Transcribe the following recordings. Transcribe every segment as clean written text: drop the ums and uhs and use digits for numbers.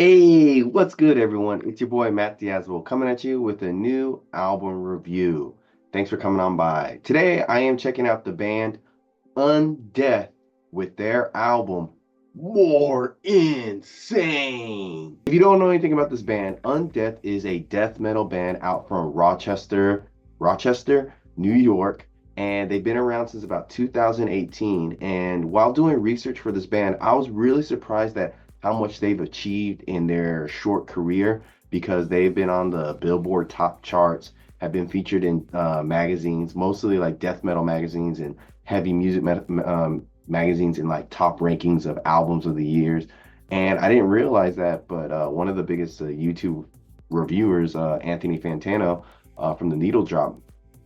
Hey, what's good, everyone? It's your boy Matt Diazwell coming at you with a new album review. Thanks for coming on by. Today, I am checking out the band Undeath with their album More Insane. If you don't know anything about this band, Undeath is a death metal band out from Rochester, New York, and they've been around since about 2018. And while doing research for this band, I was really surprised at how much they've achieved in their short career because they've been on the Billboard top charts, have been featured in magazines, mostly like death metal magazines and heavy music magazines in like top rankings of albums of the years. And I didn't realize that, but one of the biggest YouTube reviewers, Anthony Fantano from the Needle Drop,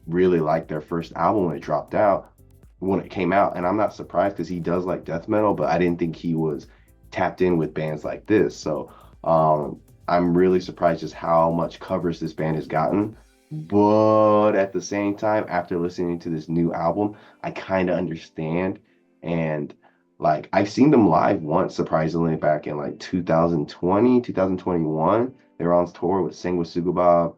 really liked their first album when it came out. And I'm not surprised because he does like death metal, but I didn't think he was tapped in with bands like this. So I'm really surprised just how much coverage this band has gotten. But at the same time, after listening to this new album, I kind of understand. And like I've seen them live once, surprisingly, back in like 2020, 2021. They were on tour with Sing with Sugabob,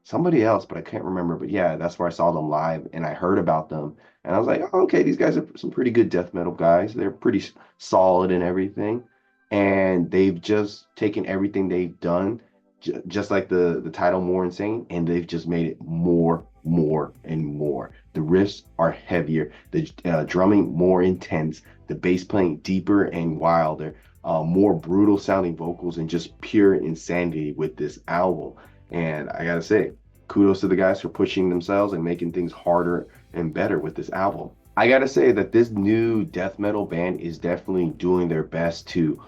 somebody else, but I can't remember. But yeah, that's where I saw them live and I heard about them. And I was like, oh, okay, these guys are some pretty good death metal guys. They're pretty solid and everything. And they've just taken everything they've done, just like the title More Insane, and they've just made it more, and more. The riffs are heavier, the drumming more intense, the bass playing deeper and wilder, more brutal sounding vocals, and just pure insanity with this album. And I gotta say, kudos to the guys for pushing themselves and making things harder and better with this album. I gotta say that this new death metal band is definitely doing their best to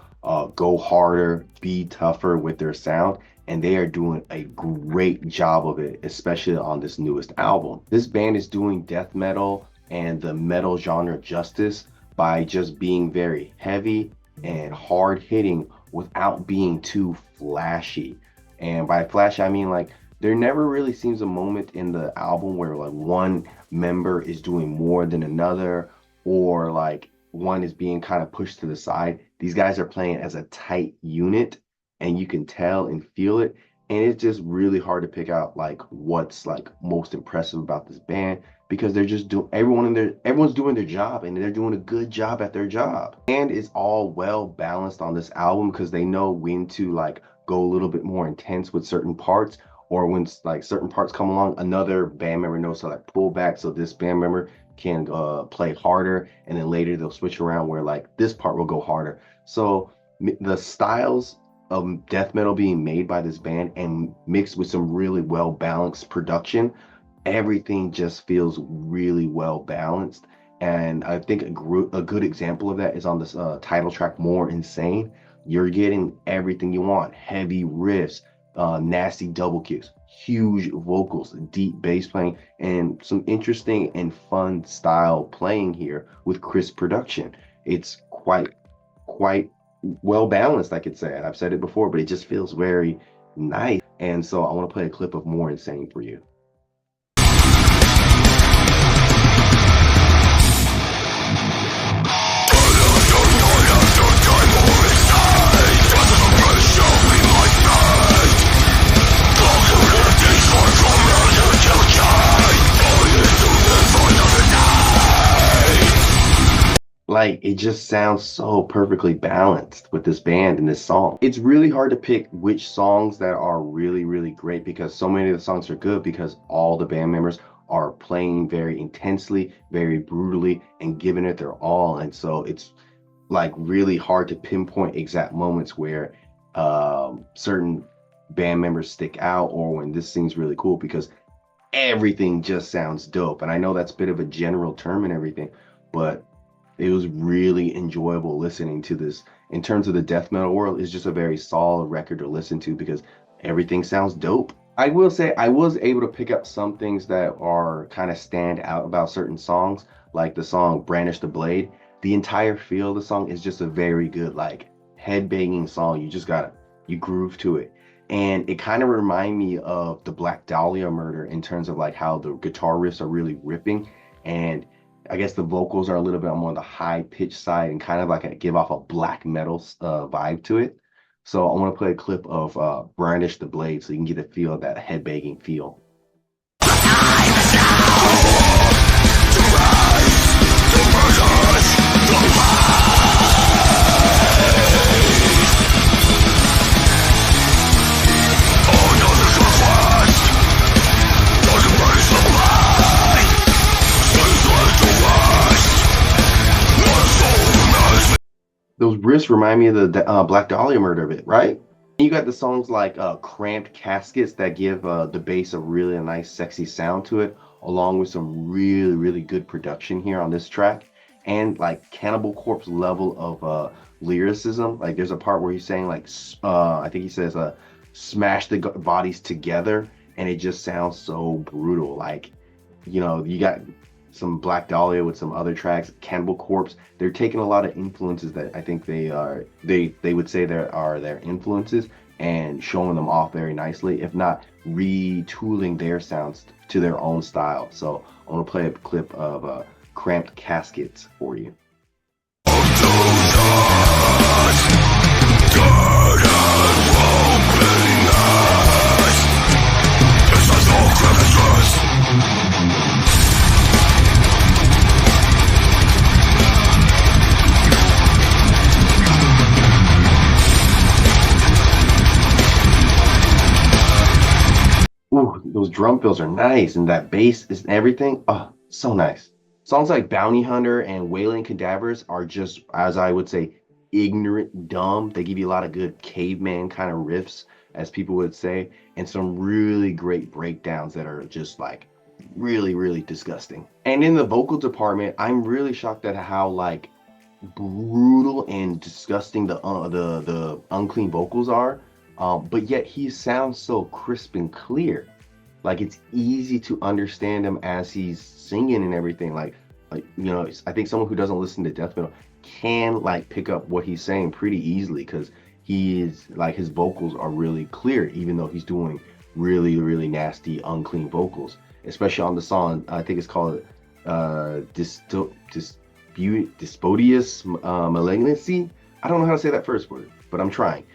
go harder, be tougher with their sound, and they are doing a great job of it, especially on this newest album. This band is doing death metal and the metal genre justice by just being very heavy and hard hitting without being too flashy. And by flash, I mean like there never really seems a moment in the album where like one member is doing more than another, or like one is being kind of pushed to the side. These guys are playing as a tight unit, and you can tell and feel it. And it's just really hard to pick out like what's like most impressive about this band because they're just doing everyone's doing their job and they're doing a good job at their job. And it's all well balanced on this album because they know when to like go a little bit more intense with certain parts, or when like certain parts come along, another band member knows to like pull back so this band member can play harder, and then later they'll switch around where like this part will go harder. So the styles of death metal being made by this band and mixed with some really well balanced production, everything just feels really well balanced. And I think a good example of that is on this title track, More Insane. You're getting everything you want: heavy riffs, nasty double kicks, huge vocals, deep bass playing, and some interesting and fun style playing here with crisp production. It's quite well balanced, I could say. And I've said it before, but it just feels very nice. And so I want to play a clip of More Insane for you. Like it just sounds so perfectly balanced with this band and this song. It's really hard to pick which songs that are really great because so many of the songs are good because all the band members are playing very intensely, very brutally, and giving it their all. And so it's like really hard to pinpoint exact moments where certain band members stick out or when this thing's really cool because everything just sounds dope. And I know that's a bit of a general term and everything, but it was really enjoyable listening to this. In terms of the death metal world, it's just a very solid record to listen to because everything sounds dope. I will say I was able to pick up some things that are kind of stand out about certain songs, like the song Brandish the Blade. The entire feel of the song is just a very good, like head-banging song. You groove to it. And it kind of remind me of the Black Dahlia Murder in terms of like how the guitar riffs are really ripping. And I guess the vocals are a little bit more on the high pitched side and kind of like give off a black metal vibe to it. So I want to play a clip of Brandish the Blade so you can get a feel of that headbanging feel. Those riffs remind me of the Black Dahlia murder bit, right? You got the songs like Cramped Caskets that give the bass a really nice, sexy sound to it, along with some really, really good production here on this track. And like Cannibal Corpse level of lyricism. Like there's a part where he's saying like, I think he says, smash the bodies together. And it just sounds so brutal. Like, you got some Black Dahlia with some other tracks, Cannibal Corpse. They're taking a lot of influences that I think they would say there are their influences and showing them off very nicely, if not retooling their sounds to their own style. So I want to play a clip of Cramped Caskets for you. Ooh, those drum fills are nice, and that bass is everything. Oh, so nice. Songs like Bounty Hunter and Wailing Cadavers are just, as I would say, ignorant, dumb. They give you a lot of good caveman kind of riffs, as people would say, and some really great breakdowns that are just like really, really disgusting. And in the vocal department, I'm really shocked at how like brutal and disgusting the unclean vocals are. But yet he sounds so crisp and clear. Like it's easy to understand him as he's singing and everything. Like I think someone who doesn't listen to death metal can like pick up what he's saying pretty easily because he is like his vocals are really clear, even though he's doing really, really nasty, unclean vocals. Especially on the song, I think it's called Dyspodious Malignancy. I don't know how to say that first word, but I'm trying.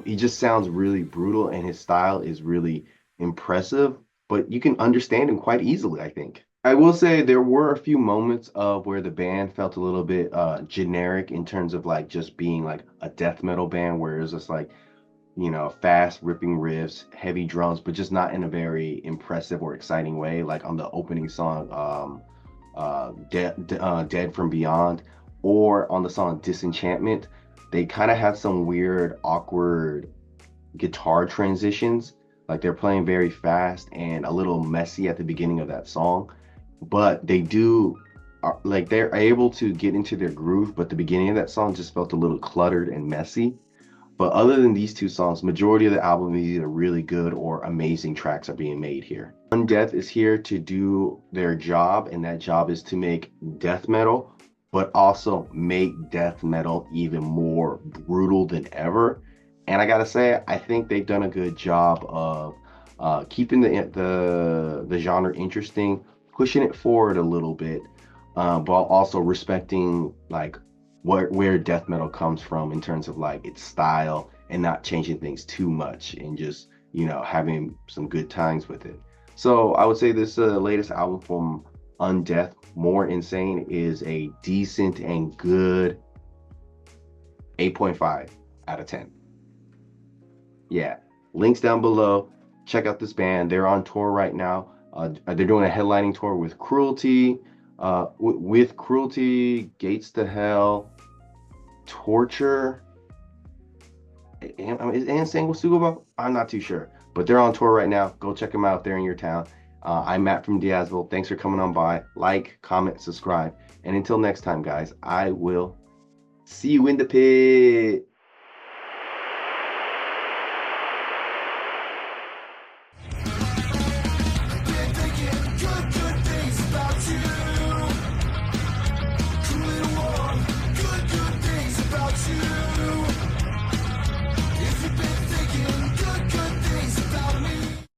He just sounds really brutal, and his style is really impressive, but you can understand him quite easily, I think. I will say there were a few moments of where the band felt a little bit generic in terms of like just being like a death metal band, where it's just like, fast ripping riffs, heavy drums, but just not in a very impressive or exciting way, like on the opening song, Dead from Beyond, or on the song Disenchantment. They kind of have some weird, awkward guitar transitions. Like they're playing very fast and a little messy at the beginning of that song. But like they're able to get into their groove, but the beginning of that song just felt a little cluttered and messy. But other than these two songs, majority of the album is either really good or amazing tracks are being made here. Undeath is here to do their job, and that job is to make death metal, but also make death metal even more brutal than ever. And I gotta say, I think they've done a good job of keeping the genre interesting, pushing it forward a little bit, while also respecting like where death metal comes from in terms of like its style and not changing things too much and just having some good times with it. So I would say this latest album from Undeath, More Insane, is a decent and good 8.5 out of 10. Yeah, links down below. Check out this band. They're on tour right now. They're doing a headlining tour with Cruelty, Gates to Hell, Torture, and Sanguine Sugoba. I'm not too sure, but they're on tour right now. Go check them out. They're in your town. I'm Matt from Diazville. Thanks for coming on by. Like, comment, subscribe, and until next time, guys, I will see you in the pit.